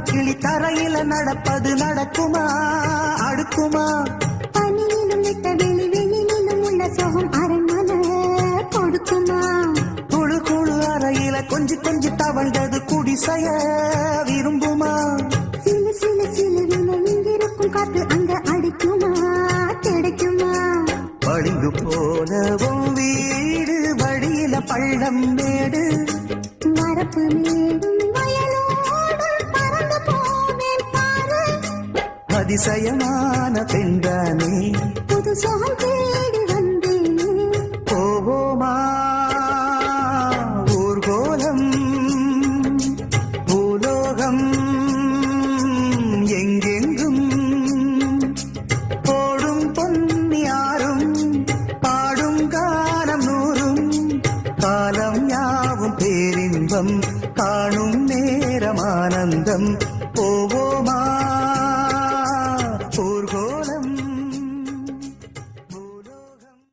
கிளி தரையில நடப்பது நடக்குமா அடுக்குமா பனியிலும் விட்ட வெளி வெளியிலும் உள்ள சோகம் அரண்மனை கொடுக்குமா குழு குழு அறையில கொஞ்சி தவழ்ந்தது குடிசைய விரும்புமா சிலு சிலு சிலுவின இங்கிருக்கும் காற்று அங்க அடிக்குமா கிடைக்குமா படிந்து போனவும் வீடு வழியில பள்ளம் மேடு வரப்பு மேடும் வயலோடும் பறந்து போவேன் பாரு அதிசயமான பெண்தானே புது சோகம் தேடி வந்தேனே போவோமா ஊர்கோலம் பூலோகம் எங்கெங்கும் போடும் பொன்னியாரும் பாடும் காலம் நூறும் காலம் யாவும் பேரின்பம் காணும் நேரம் ஆனந்தம் போவோமா ஊர்கோலம்